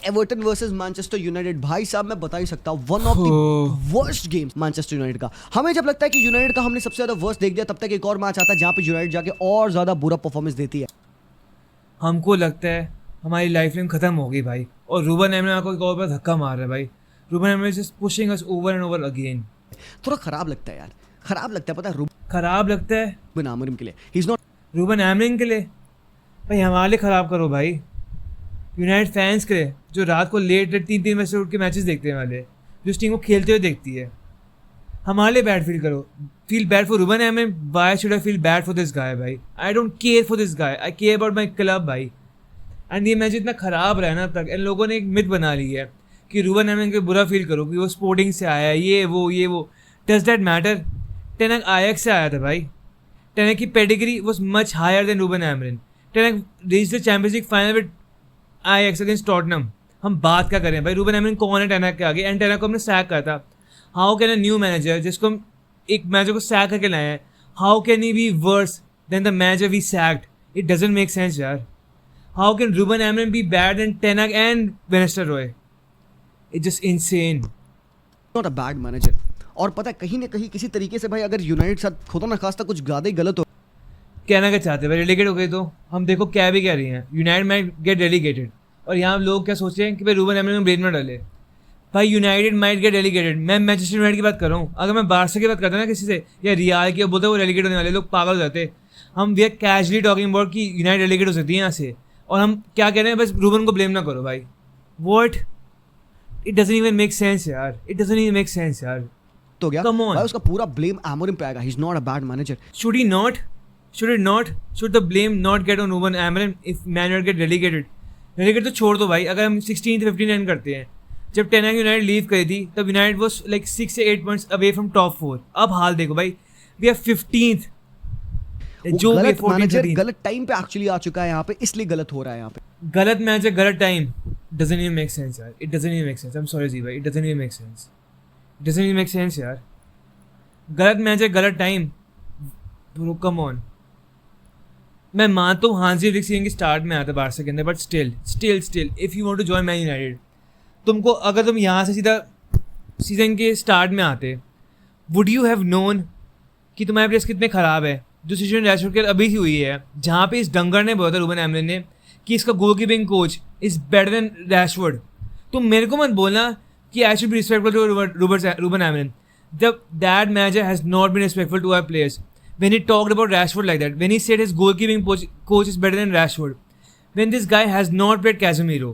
Everton versus Manchester United, भाई साहब मैं बता ही सकता हूँ one of the worst games Manchester United का। हमें जब लगता है कि यूनाइटेड का हमने सबसे ज्यादा वर्स्ट देख दिया, तब तक एक और मैच आता है जहां पे यूनाइटेड जाके और ज्यादा बुरा परफॉर्मेंस देती है। हमको लगता है हमारी लाइफ लाइन खत्म हो गई भाई, और रूबन एमरिन को एक और बार धक्का मार रहा है भाई। Ruben Amorim is just pushing us over and over again. थोड़ा खराब लगता है यार, खराब लगता है, पता है खराब लगता है रूबन आमोरिम के लिए। ही इज नॉट रूबन एमरिन के लिए भाई, हमारे लिए खराब करो भाई, यूनाइटेड फैंस के लिए जो रात को लेट 3-3 बजे से उठ के मैचेस देखते हैं वाले, जो इस टीम को खेलते हुए देखती है। हमारे लिए बैड फील करो, feel bad for Ruben Amorim. Why should I feel bad for this guy भाई? I don't care for this guy, I care about my club भाई। एंड ये मैच इतना खराब रहा ना तक, इन लोगों ने एक मिथ बना ली है कि रूबन एमरिन को बुरा फील करो कि वो स्पोर्टिंग से आया है, ये वो। Does that matter? Ten Hag Ajax से आया था भाई। टेन हाग की pedigree was much higher than Ruben Amorim. Ten Hag reach the Champions League final with Ajax against Tottenham. हम बात क्या करें भाई, रूबन एमरिन कौन है टेन हाग के आगे? एंड टेन हाग को हमने सैक करा था। How can a new manager जिसको हम एक मैनेजर को सैक करके लाए हैं, how can he be worse than the manager we sacked? It doesn't make sense यार। How can Ruben Amorim be bad than Ten Hag and van Nistelrooy? It's just insane. Not a bad manager. और पता है कहीं ना कहीं किसी तरीके से भाई अगर यूनाइटेड साथ खुदा ना खास्ता कुछ ज़्यादा ही गलत हो, कहना क्या चाहते हैं भाई, रेलीगेट हो गए तो हम देखो क्या भी कह रही हैं, यूनाइटेड माइट गेट रेलीगेटेड। और यहाँ लोग क्या सोच रहे हैं कि भाई रूबन एमरिन में ब्लेम ना डाले। भाई यूनाइटेड माइट गेट रेलीगेटेड। मैं मैनचेस्टर यूनाइटेड की बात कर रहा हूँ, अगर मैं बारसा की बात करता ना किसी से या रियाल की, बोलते वो रेलीगेट होने वाले, लोग पागल हो जाते। हम we are casually talking about कि यूनाइटेड रेलीगेट हो सकती है यहाँ से, और हम क्या कह रहे हैं, बस रूबन को ब्लेम ना करो भाई। What? It doesn't even make sense यार, it doesn't even make sense यार। तो गया Come on. भाई उसका पूरा ब्लेम आमोरिम पे आएगा। He is not a bad manager. Should he not? Should it not? Should the blame not get on Ruben Amorim if Man United get relegated? Relegate तो छोड़ दो भाई, अगर हम 16th 15 रन करते हैं। जब टेन हाग यूनाइटेड लीव करी थी तब यूनाइटेड वाज लाइक 6 से 8 पॉइंट्स अवे फ्रॉम टॉप 4। अब हाल देखो भाई, वी आर 15th। जो गलत 14th मैनेजर 13th। गलत टाइम पे एक्चुअली आ चुका है यहाँ पे, इसलिए गलत हो रहा है यहाँ पे। गलत मैच है, गलत time. Doesn't even make sense यार, it doesn't even make sense. I am sorry जी भाई, it doesn't even make sense, it doesn't even make sense यार। गलत मैच है, गलत टाइम ब्रो, कम ऑन। मैं मानता हूँ हांसी फ्लिक सीजन के स्टार्ट में आया था बारसा के अंदर, but still if you want to join Man United, तुमको अगर तुम यहाँ से सीधा सीजन के स्टार्ट में आते, वुड यू हैव नोन कि तुम्हारे प्लेयर्स कितने ख़राब है? जो सिचुएशन रैशफोर्ड के अभी ही हुई है, जहाँ पे इस डंगर ने बोला था रूबन एमरिन ने कि इसका goal keeping coach is better than Rashford. तुम मेरे को मत बोलना कि I should be respectful to Ruben Amorim. That manager has not been respectful to our players. When he talked about Rashford like that, when he said his goalkeeping coach is better than Rashford, when this guy has not played Casemiro,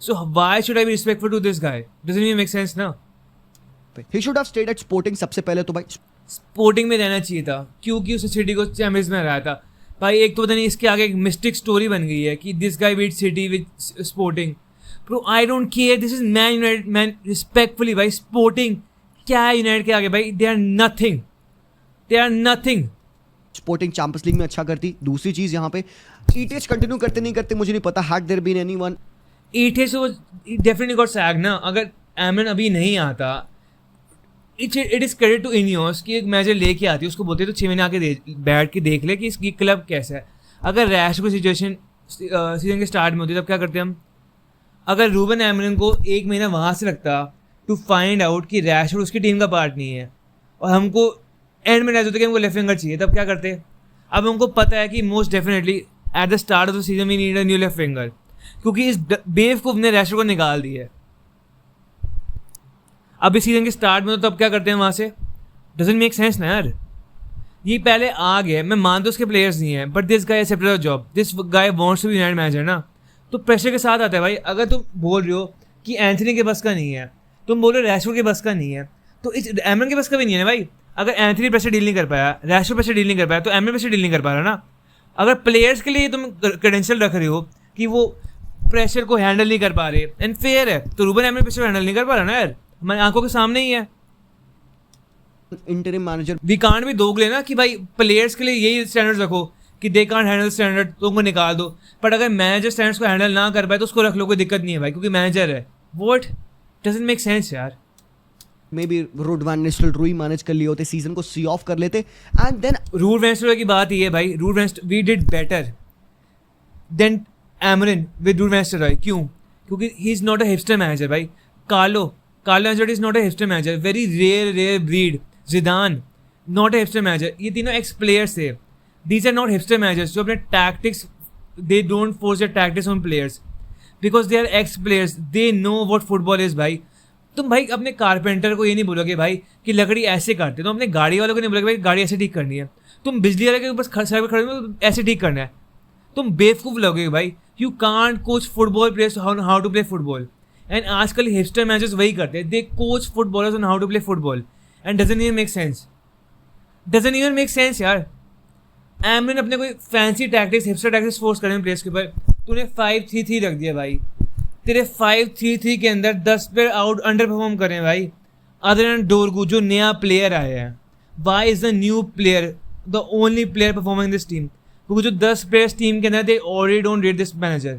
so why should I be respectful to this guy? Doesn't even make sense ना? He should have stayed at Sporting सबसे पहले तो भाई। Sporting में रहना चाहिए था, क्योंकि उसने सिटी को चैंपियंस में हराया था भाई। एक तो पता नहीं इसके आगे एक मिस्टिक स्टोरी बन गई है कि this guy beat City with Sporting. Bro I don't care, this is Man United. Man respectfully भाई, स्पोर्टिंग क्या है यूनाइटेड के आगे भाई? They are nothing, they are nothing. Sporting Champions League में अच्छा करती। दूसरी चीज यहाँ पे ईटीएच कंटिन्यू करते नहीं करते मुझे नहीं पता। Had there been anyone, ETH से वो डेफिनेटली गॉट सैग ना। अगर एमन अभी नहीं आता, it is credit to Ineos कि एक मैनेजर लेके आती है, उसको बोलते तो 6 महीने आके बैठ के देख ले कि इसकी क्लब कैसा है। अगर रैश को सिचुएशन सीजन के स्टार्ट में होती तब क्या करते हम? अगर रूबन एमरिन को 1 महीना वहाँ से लगता टू फाइंड आउट कि रैशफोर्ड उसकी टीम का पार्ट नहीं है, और हमको एंड में रहता होता कि हमको लेफ्ट विंगर चाहिए, तब क्या करते? अब हमको पता है कि most definitely at the start of the season we need a new left winger, क्योंकि इस बेवकूफ ने रैशफोर्ड को निकाल दी है। अब इस सीजन के स्टार्ट में तो तब क्या करते हैं वहाँ से? डजंट मेक सेंस ना यार। ये पहले आ गया, मैं मानता हूँ उसके प्लेयर्स नहीं है, but this guy accepted the job, this guy wants to be United manager ना, तो प्रेशर के साथ आता है भाई। अगर तुम बोल रहे हो कि एंथनी के बस का नहीं है, तुम बोल रहे हो रैशफोर्ड के बस का नहीं है, तो इस एमरन के बस का भी नहीं है ना भाई। अगर एंथनी प्रेशर डील नहीं कर पाया, रैशफोर्ड प्रेशर डील नहीं कर पाया, तो एमरन प्रेशर डील नहीं कर पा रहा ना। अगर प्लेयर्स के लिए तुम क्रेडेंशियल रख रहे हो कि वो प्रेशर को हैंडल नहीं कर पा रहे, एंड फेयर है, तो रूबन एमरन प्रेशर हैंडल नहीं कर पा रहा ना यार, हमारी आंखों के सामने ही है। इंटरिम मैनेजर वी कांट भी दोगले ना कि भाई प्लेयर्स के लिए यही स्टैंडर्ड्स रखो कि दे कांट हैंडल स्टैंडर्ड, तो उनको निकाल दो। बट अगर मैनेजर स्टैंडर्ड्स को हैंडल ना कर पाए तो उसको रख लो, कोई दिक्कत नहीं है भाई, क्योंकि मैनेजर है। व्हाट? डजंट मेक सेंस यार। Maybe Ruud van Nistelrooy manage कर लिए होते, सीजन को सी ऑफ कर लेते, and then Ruud van Nistelrooy की बात ये है भाई, Ruud van we did better than Amorim with Ruud van Nistelrooy. क्यों? क्योंकि he is not a hipster manager भाई. Carlo Ancelotti is not a hipster manager. Very rare breed. Zidane not a hipster manager. ये तीनों ex players थे. These are not hipster managers जो अपने tactics, they don't force their tactics on players because they are ex players. They know what football is भाई. तुम भाई अपने carpenter को ये नहीं बोलोगे भाई कि लकड़ी ऐसे काटते. तुम अपने गाड़ी वालों को नहीं बोलोगे भाई गाड़ी ऐसे ठीक करनी है. तुम बिजली वाले के बस सड़क पर खड़े हो तो ऐसे ठीक करना है. तुम बेवकूफ़ लगोगे भाई. You can't coach football players how to play football. And आजकल हिपस्टर मैचेस वही करते हैं. They coach footballers on how to play football and doesn't even make sense यार. एमरिन अपने कोई fancy tactics, hipster tactics force करें players के ऊपर. तूने 5-3-3 रख दिया भाई. तेरे 5-3-3 के अंदर 10 प्लेयर आउट अंडर परफॉर्म करें भाई. अदर देन डोरगू जो नया प्लेयर आया है. Why is the new player the only player performing this team? क्योंकि जो 10 प्लेयर्स टीम के अंदर they already don't rate this manager.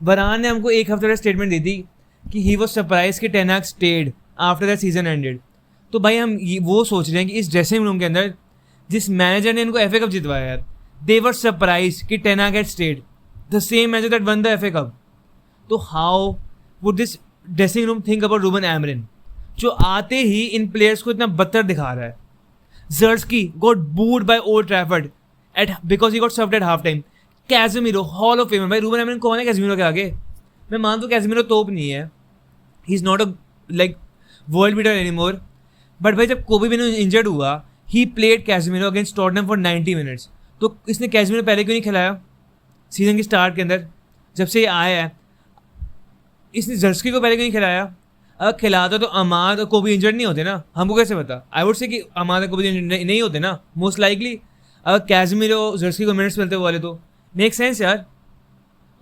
Varane ने हमको एक हफ्ते पहले स्टेटमेंट दी थी कि ही वॉज सरप्राइज कि Ten Hag stayed after that season ended. तो भाई हम वो सोच रहे हैं कि इस ड्रेसिंग रूम के अंदर जिस मैनेजर ने इनको FA कप जितवाया है, दे वर सरप्राइज कि Ten Hag stayed, the same manager that won the FA cup. तो how would this dressing room think about Ruben Amorim जो आते ही इन प्लेयर्स को इतना बदतर दिखा रहा है? Zerski got booed by Old Trafford because he got served at halftime. Casemiro, Hall of Famer. भाई रूबन एमरिन कौन है Casemiro के आगे? मैं मानता हूँ Casemiro तोप नहीं है. He is not a world beater anymore. But भाई जब कोबी मेनू इंजर्ड हुआ, he played Casemiro against Tottenham for 90 minutes. तो इसने Casemiro पहले क्यों नहीं खिलाया सीजन की स्टार्ट के अंदर? जब से ये आया है इसने Zerski को पहले क्यों नहीं खिलाया? अगर खिलाता तो अमाद और कोबी इंजर्ड नहीं होते ना. हमको कैसे पता? आई वुड से कि अमाद और कोबी इंजर्ड नहीं होते ना मोस्ट लाइकली. अगर कैज़मीरो जर्सी को मिनट्स मिलते वाले तो मेक सेंस यार.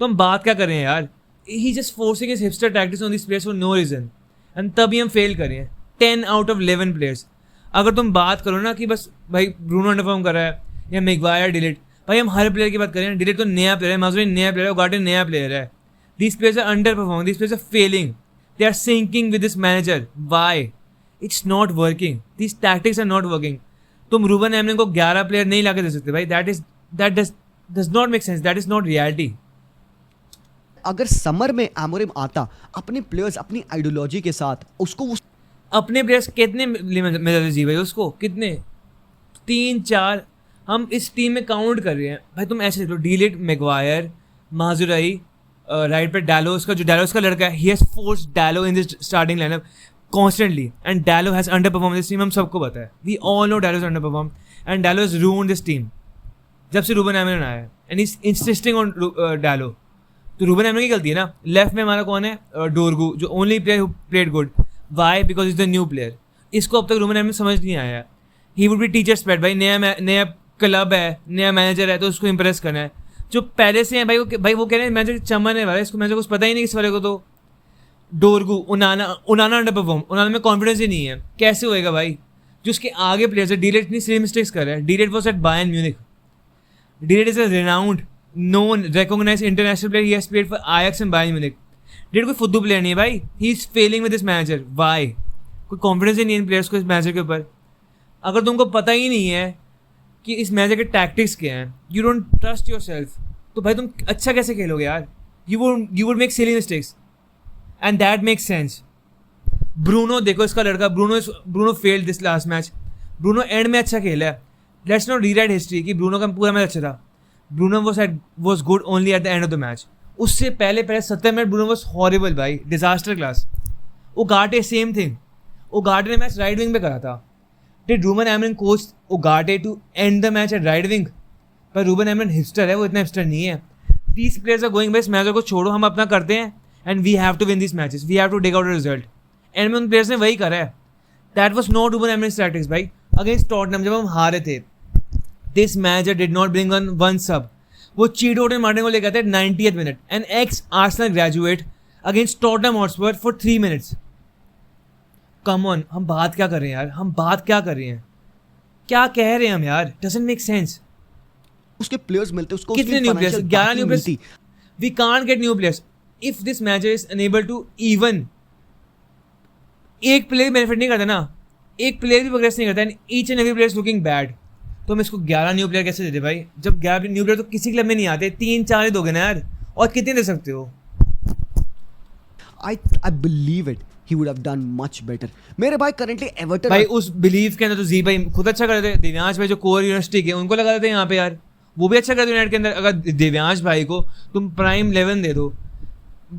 तो हम बात क्या कर रहे हैं यार? He just forcing his hipster tactics on this players for no reason and तभी हम फेल कर रहे हैं. 10 out of 11 प्लेयर्स. अगर तुम बात करो ना कि बस भाई ब्रूनो अंडरफॉर्म कर रहा है या मैगवायर डिलीट, भाई हम हर प्लेयर की बात करें. डिलीट तो नया प्लेयर है, माजुरी नया प्लेयर है, गार्डन नया प्लेयर है. These players are under performing, these players are failing. They are sinking with this manager. Why? It's not working. These tactics are not working. तुम रूबन एमरिन को 11 player नहीं लाके दे सकते भाई. That does not make sense. That is not reality. अगर summer में Amorim आता अपने प्लेयर्स अपनी आइडियोलॉजी के साथ उसको अपने प्लेयर्स कितने मिलते जी भाई उसको? कितने? 3-4 हम इस टीम में काउंट कर रहे हैं भाई. तुम ऐसे देख लो, डिलीट, मैगवायर, माजुराई, राइट पे डालो. उसका जो डालो उसका लड़का है, ही has forced Dalot in this starting lineup constantly and Dalot has under perform this team. हम सबको पता है, we all know Dalot is under perform and Dalot has ruined this team जब से रूबन एमरिन आया है एंड इज इंसिस्टिंग ऑन डालो. तो रूबन एमरिन की गलती है ना. लेफ्ट में हमारा कौन है? डोरगू जो only player who played good. Why? Because is the new player. इसको अब तक रूबन एमरिन समझ नहीं आया. He would be teacher's pet भाई. नया क्लब है, नया मैनेजर है तो उसको इंप्रेस करना है. जो पहले से हैं भाई वो कह रहे हैं मैनेजर चमन है भाई. इसको मैनेजर कुछ पता ही नहीं इस वाले को. तो डोरगू, उनाना अंडर परफॉर्म. उनाना में कॉन्फिडेंस ही नहीं है. कैसे होएगा भाई? जो उसके आगे प्लेयर्स है. डिलीट इतनी सेम मिस्टेक्स कर रहा है. De Ligt was at Bayern Munich. De Ligt is a renowned known recognized international player. He has played for Ajax and Bayern Munich. De Ligt कोई फुद्दू प्लेयर नहीं है भाई. He is failing with this manager. Why? कोई confidence ही नहीं है इन players को इस मैनेजर के ऊपर. अगर तुमको पता ही नहीं है कि इस मैनेजर के टैक्टिक्स क्या हैं, you don't trust your self, तो भाई तुम अच्छा कैसे खेलोगे यार? You would make silly mistakes and that makes sense. Bruno देखो, इसका लड़का Bruno failed this last match. Bruno and में अच्छा खेला है. लेट्स नॉट रीराइट हिस्ट्री कि ब्रूनो का पूरा मैच अच्छा था. Bruno was good only at the end of the match. उससे पहले 70 मिनट ब्रूनो वॉज हॉरिबल भाई, disaster class. Ugarte same thing. Ugarte ने मैच राइट विंग पे करा था. Did Ruben Amorim coach Ugarte to end the match at right wing? पर Ruben Amorim hipster है, वो इतना हिपस्टर नहीं है. दीज प्लेयर्स आर गोइंग भाई इस मैच को छोड़ो, हम अपना करते हैं and we have to win this matches, we have to take out a result. And उन प्लेयर्स ने वही करा है. That was not Ruben Amorim tactics भाई. अगेंस्ट टॉटनहम जब हम हारे थे, this manager did not bring on one sub. वो चीटो मारने को लेकर थे 90th minute. An ex Arsenal graduate against Tottenham Hotspur for 3 minutes. Come on, हम बात क्या कर रहे हैं यार? हम बात क्या कर रहे हैं? क्या कह रहे हैं हम यार? Doesn't make sense. उसके प्लेयर्स मिलते उसको. कितने new players? 11 new players. We can't get new players if this manager is unable to even. एक प्लेयर बेनिफिट नहीं करता ना, एक प्लेयर भी प्रोग्रेस नहीं करता and each and every player is looking bad. तो हम इसको 11 न्यू प्लेयर कैसे देते भाई? जब 11 न्यू प्लेयर तो किसी क्लब में नहीं आते, 3-4 ही दोगे ना यार. और कितने दे सकते हो? I believe it. He would have done much better. मेरे भाई currently Everton भाई उस बिलीव के अंदर तो जी भाई खुद अच्छा कर रहे थे। दिव्यांश भाई जो कोर यूनिवर्सिटी के उनको लगा देते यहाँ पे यार, वो भी अच्छा कर रहे यूनाइटेड के अंदर। अगर दिव्यांश भाई को तुम प्राइम 11 दे दो,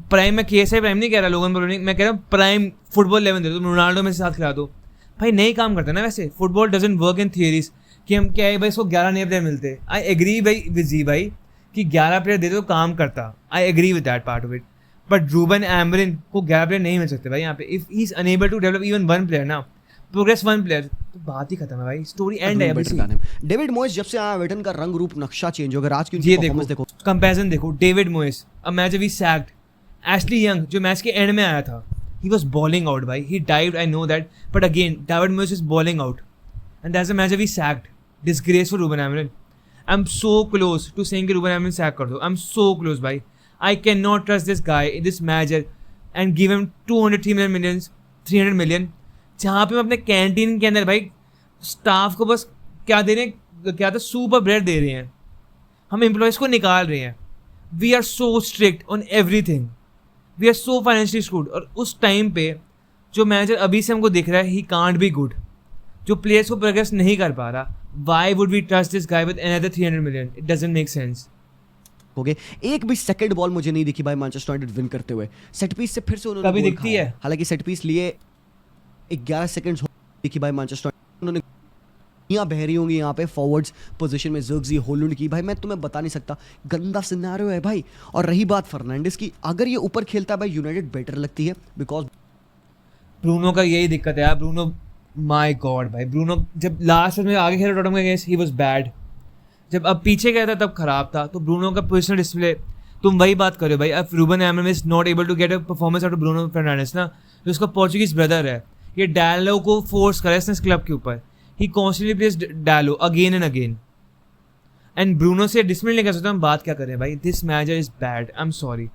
प्राइम में KSI प्राइम नहीं कह रहा, लोगन प्राइम मैं कह रहा हूँ प्राइम फुटबॉल 11 दे दो, तुम रोनाल्डो में से साथ खिला दो भाई, नहीं काम करता ना वैसे। Football doesn't work in theories कि हम क्या है भाई इसको 11 नए प्लेयर मिलते। आई एग्री भाई विद जी भाई कि 11 प्लेयर देते तो काम करता, I agree with that part of it. But Ruben Amorim को 11 प्लेयर नहीं मिल सकते भाई यहाँ पे। If he is unable to develop even one player ना, प्रोग्रेस वन प्लेयर, तो बात ही खत्म है भाई, स्टोरी एंड है अभी। डेविड मोइस जब से आया एवर्टन का रंग रूप नक्शा चेंज हो गया। आज की ये देखो कंपैरिजन देखो, David Moyes a match we sacked, Ashley Young जो मैच के एंड में आया था, he was balling out भाई, he dived, I know that, but again David Moyes is balling out and that's a match we sacked, disgraceful Ruben Amorim. I'm so close to saying कि Ruben Amorim sack कर दो, I'm so close भाई। I cannot trust this guy, this manager and give him 300 million जहाँ पे हम अपने canteen के अंदर भाई स्टाफ को बस क्या दे रहे हैं, क्या था सूप और ब्रेड दे रहे हैं, हम एम्प्लॉयज़ को निकाल रहे हैं। We are so strict on everything, we are so financially screwed. और उस टाइम पे जो मैनेजर अभी से हमको दिख रहा है, ही कांट बी गुड, जो प्लेयर्स को प्रोग्रेस नहीं कर पा रहा, why would we trust this guy with another 300 million? It doesn't make sense. Okay, एक भी सेकंड बॉल मुझे नहीं दिखी भाई मैनचेस्टर यूनाइटेड विन करते हुए। सेट पीस से फिर से उन्होंने कभी गोल दिखती खाया। है? हालांकि सेट पीस लिए 11 सेकंड्स दिखी भाई मैनचेस्टर उन्होंने यहाँ बह रही होंगी यहाँ पे फॉरवर्ड्स पोजीशन में ज़र्क्ज़ी होलैंड की। भाई मैं तुम्हें बता नहीं सकता, गंदा सिनेरियो है भाई। और रही बात फर्नांडिस की, अगर ये ऊपर खेलता है भाई यूनाइटेड बेटर लगती है, बिकॉज ब्रूनो का यही दिक्कत है यार। ब्रूनो, माय गॉड भाई, ब्रूनो जब लास्ट में आगे खेला टॉटनहम के अगेंस्ट, ही वाज बैड। जब अब पीछे गया था तब खराब था। तो ब्रूनो का पोजिशनल डिस्प्ले, तुम वही बात करो भाई। अब Ruben Amorim is not able to get a performance out of Bruno Fernandes ना, जो उसका पोर्चुगीज ब्रदर है। ये डायलो को फोर्स करा इसने इस क्लब के ऊपर। He constantly place Dalot again and again, and Bruno से डिसमिन नहीं कर सकता। हम बात क्या करें भाई, this manager is bad, I am sorry.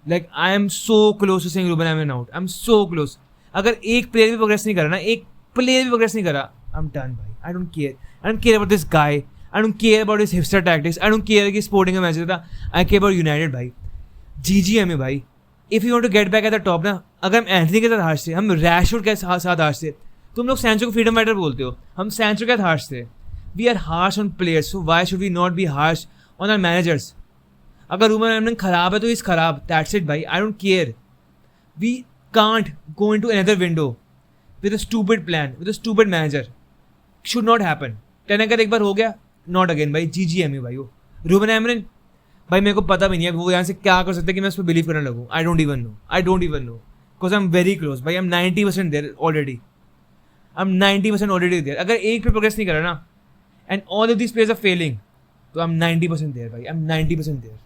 Like I am so close to saying Ruben Amorim out, I am so close. अगर एक प्लेयर भी प्रोग्रेस नहीं करा ना, एक प्लेयर भी प्रोग्रेस नहीं करा, आई एम डन भाई। I don't care about this guy, I don't care about his hipster tactics, I don't care कि स्पोर्टिंग का मैच था। आई केयर अबाउट यूनाइटेड भाई, GGM भाई। If you want to get back at the top ना, अगर हम Anthony के साथ हारते, हम रैशवुड के साथ हारते, तुम लोग सैंचो को फ्रीडम फाइटर बोलते हो, हम सैंचो के साथ हारते। We are harsh on players, so why should we not be harsh on our managers? अगर रूबन एमरिम खराब है तो इज खराब, दैट्स इट भाई। I don't care. We can't go into another window with a stupid plan, with a stupid manager. Should not happen. टेनेकर एक बार हो गया, नॉट अगेन भाई। GGM भाई। वो रूबन एमरिम भाई मेरे को पता भी नहीं है वो यहाँ से क्या कर सकते हैं कि मैं उस पर बिलीव करने लगूँ। I don't even know because I am very close भाई। I am 90% there already, I am 90% already there. अगर एक पे प्रोग्रेस नहीं करा ना, and all of this players are failing, तो आई एम 90% देयर भाई, आई एम 90% देयर।